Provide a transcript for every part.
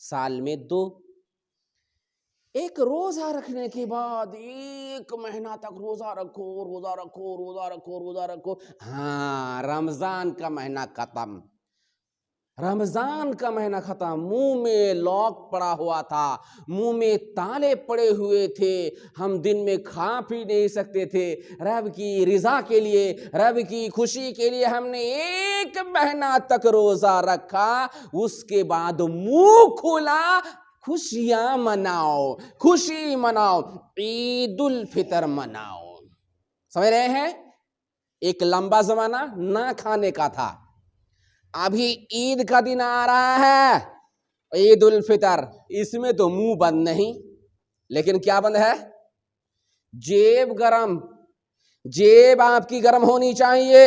سال میں 2. ایک روزہ رکھنے کے بعد 1 مہینہ تک روزہ رکھو روزہ رکھو روزہ رکھو روزہ رکھو. ہاں رمضان کا مہینہ ختم, رمضان کا مہینہ ختم, منہ میں لاک پڑا ہوا تھا, منہ میں تالے پڑے ہوئے تھے, ہم دن میں کھا پی نہیں سکتے تھے. رب کی رضا کے لیے, رب کی خوشی کے لیے ہم نے 1 مہینہ تک روزہ رکھا. اس کے بعد منہ کھلا, خوشیاں مناؤ, خوشی مناؤ, عید الفطر مناؤ. سمجھ رہے ہیں؟ ایک لمبا زمانہ نہ کھانے کا تھا, ابھی عید کا دن آ رہا ہے, عید الفطر, اس میں تو منہ بند نہیں, لیکن کیا بند ہے؟ جیب گرم. جیب آپ کی گرم ہونی چاہیے.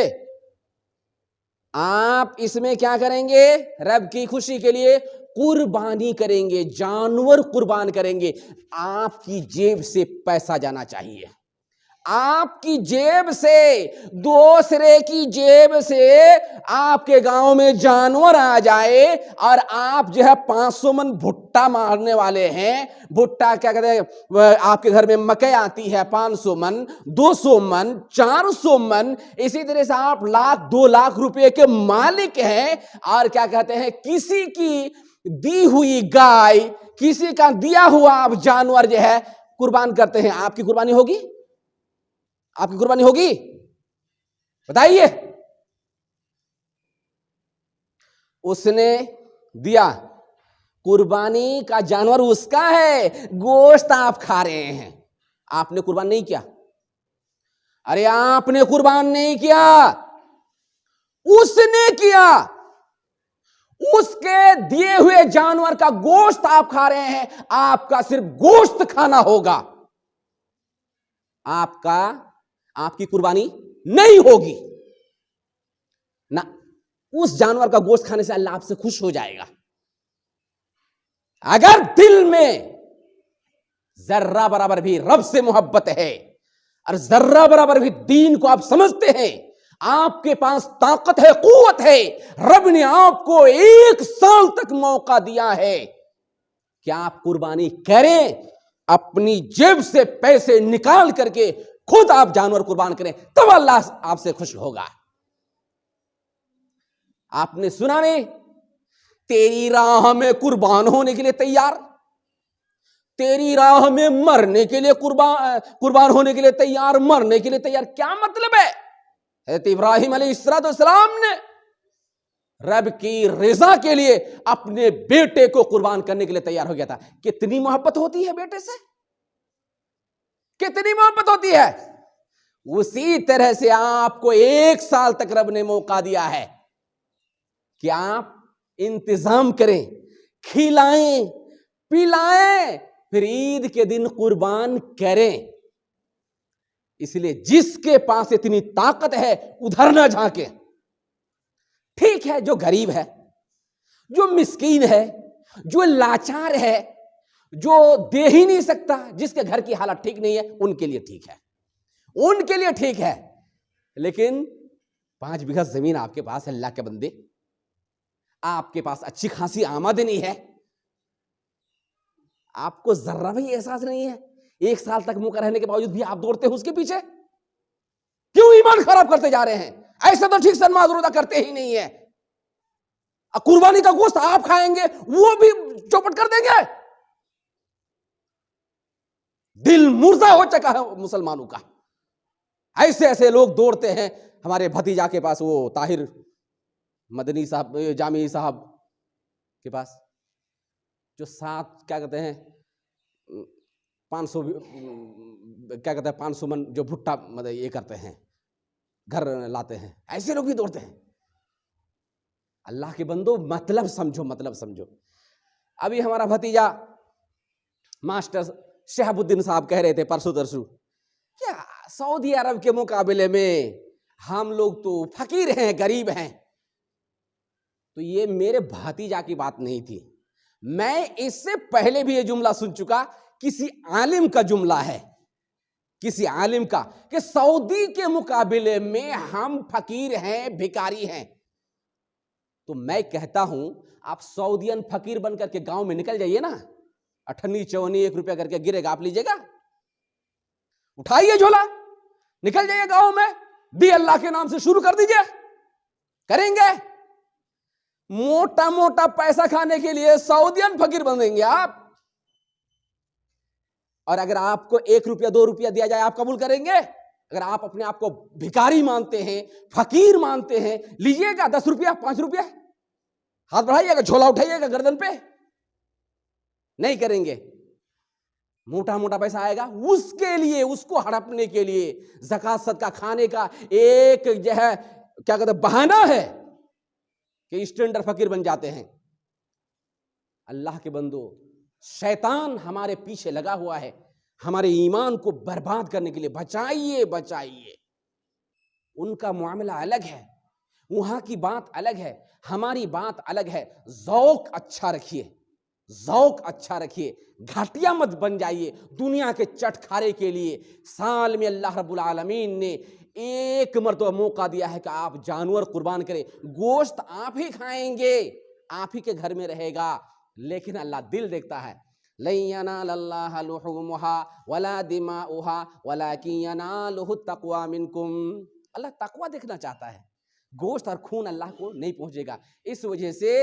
آپ اس میں کیا کریں گے؟ رب کی خوشی کے لیے قربانی کریں گے, جانور قربان کریں گے. آپ کی جیب سے پیسہ جانا چاہیے, آپ کی جیب سے, دوسرے کی جیب سے آپ کے گاؤں میں جانور آ جائے اور آپ جو ہے 500 من بھٹا مارنے والے ہیں. بھٹا کیا کہتے ہیں, آپ کے گھر میں مکئی آتی ہے 500 من, 200 من, 400 من, اسی طرح سے آپ 1,00,000 2,00,000 روپے کے مالک ہیں, اور کیا کہتے ہیں کسی کی دی ہوئی گائے, کسی کا دیا ہوا آپ جانور جو ہے قربان کرتے ہیں. آپ کی قربانی ہوگی؟ آپ کی قربانی ہوگی؟ بتائیے. اس نے دیا, قربانی کا جانور اس کا ہے, گوشت آپ کھا رہے ہیں, آپ نے قربان نہیں کیا. ارے آپ نے قربان نہیں کیا, اس نے کیا. اس کے دیے ہوئے جانور کا گوشت آپ کھا رہے ہیں, آپ کا صرف گوشت کھانا ہوگا, آپ کی قربانی نہیں ہوگی نہ. اس جانور کا گوشت کھانے سے اللہ آپ سے خوش ہو جائے گا. اگر دل میں ذرہ برابر بھی رب سے محبت ہے اور ذرہ برابر بھی دین کو آپ سمجھتے ہیں, آپ کے پاس طاقت ہے, قوت ہے, رب نے آپ کو 1 سال تک موقع دیا ہے کہ آپ قربانی کریں, اپنی جیب سے پیسے نکال کر کے خود آپ جانور قربان کریں, تب اللہ آپ سے خوش ہوگا. آپ نے سنا نہیں, تیری راہ میں قربان ہونے کے لیے تیار, تیری راہ میں مرنے کے لیے قربان ہونے کے لیے تیار, مرنے کے لیے تیار. کیا مطلب ہے؟ حضرت ابراہیم علیہ السلام نے رب کی رضا کے لیے اپنے بیٹے کو قربان کرنے کے لیے تیار ہو گیا تھا. کتنی محبت ہوتی ہے بیٹے سے, کتنی محبت ہوتی ہے. اسی طرح سے آپ کو 1 سال تک رب نے موقع دیا ہے کہ آپ انتظام کریں, کھلائیں, پلائیں, پھر عید کے دن قربان کریں. اس لیے جس کے پاس اتنی طاقت ہے ادھر نہ جھانکیں. ٹھیک ہے, جو غریب ہے, جو مسکین ہے, جو لاچار ہے, جو دے ہی نہیں سکتا, جس کے گھر کی حالت ٹھیک نہیں ہے, ان کے لیے ٹھیک ہے, ان کے لیے ٹھیک ہے. لیکن 5 بیگھہ زمین آپ کے پاس, اللہ کے بندے, آپ کے پاس اچھی خاصی آمدنی ہے, آپ کو ذرہ بھی احساس نہیں ہے, 1 سال تک موقع رہنے کے باوجود بھی آپ دوڑتے ہیں اس کے پیچھے. کیوں ایمان خراب کرتے جا رہے ہیں؟ ایسے تو ٹھیک سے نماز روزہ کرتے ہی نہیں ہے. قربانی کا گوشت آپ کھائیں گے, وہ بھی چوپٹ کر دیں گے. دل مردہ ہو چکا ہے مسلمانوں کا. ایسے ایسے لوگ دوڑتے ہیں. ہمارے بھتیجا کے پاس, وہ طاہر مدنی صاحب, جامعی صاحب کے پاس, جو 7 کیا کہتے ہیں 500 کیا کہتے ہیں 500 من جو بھٹا مطلب یہ کرتے ہیں, گھر لاتے ہیں. ایسے لوگ بھی دوڑتے ہیں. اللہ کے بندو مطلب سمجھو, مطلب سمجھو. ابھی ہمارا بھتیجا ماسٹر شہاب الدین صاحب کہہ رہے تھے پرسوں ترسوں, کیا سعودی عرب کے مقابلے میں ہم لوگ تو فقیر ہیں, غریب ہیں. تو یہ میرے بھتیجا کی بات نہیں تھی, میں اس سے پہلے بھی یہ جملہ سن چکا, کسی عالم کا جملہ ہے, کسی عالم کا, کہ سعودی کے مقابلے میں ہم فقیر ہیں, بھکاری ہیں. تو میں کہتا ہوں آپ سعودین فقیر بن کر کے گاؤں میں نکل جائیے نا, 58 1 روپیہ کر کے گرے گا, آپ لیجیے گا, اٹھائیے جھولا, نکل جائیے گاؤں میں, بھی اللہ کے نام سے شروع کر دیجئے. کریں گے موٹا موٹا پیسہ کھانے کے لیے سعودین فقیر بنیں گے آپ. اور اگر آپ کو 1 روپیہ 2 روپیہ دیا جائے آپ قبول کریں گے؟ اگر آپ اپنے آپ کو بھکاری مانتے ہیں, فقیر مانتے ہیں, لیجئے گا 10 روپیہ 5 روپیہ, ہاتھ بڑھائیے گا, جھولا اٹھائیے گا گردن پہ. نہیں کریں گے. موٹا موٹا پیسہ آئے گا اس کے لیے, اس کو ہڑپنے کے لیے زکوٰۃ صدقہ کھانے کا ایک جو ہے کیا کہتے ہیں بہانہ ہے کہ اسٹینڈرڈ فقیر بن جاتے ہیں. اللہ کے بندو, شیطان ہمارے پیچھے لگا ہوا ہے ہمارے ایمان کو برباد کرنے کے لیے. بچائیے بچائیے. ان کا معاملہ الگ ہے, وہاں کی بات الگ ہے, ہماری بات الگ ہے. ذوق اچھا رکھیے, ذوق اچھا رکھیے, گھٹیا مت بن جائیے دنیا کے چٹ کھارے کے لیے. سال میں اللہ رب العالمین نے ایک مرتبہ موقع دیا ہے کہ آپ جانور قربان کریں, گوشت آپ ہی کھائیں گے, آپ ہی کے گھر میں رہے گا, لیکن اللہ دل دیکھتا ہے. لن ينال الله لحومها ولا دماؤها ولكن يناله التقوى منكم. اللہ تقوی دیکھنا چاہتا ہے, گوشت اور خون اللہ کو نہیں پہنچے گا. اس وجہ سے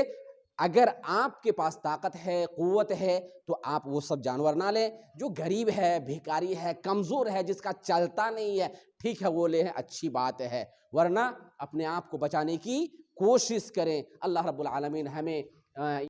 اگر آپ کے پاس طاقت ہے, قوت ہے, تو آپ وہ سب جانور نہ لیں. جو غریب ہے, بھیکاری ہے, کمزور ہے, جس کا چلتا نہیں ہے, ٹھیک ہے وہ لے, اچھی بات ہے, ورنہ اپنے آپ کو بچانے کی کوشش کریں. اللہ رب العالمین ہمیں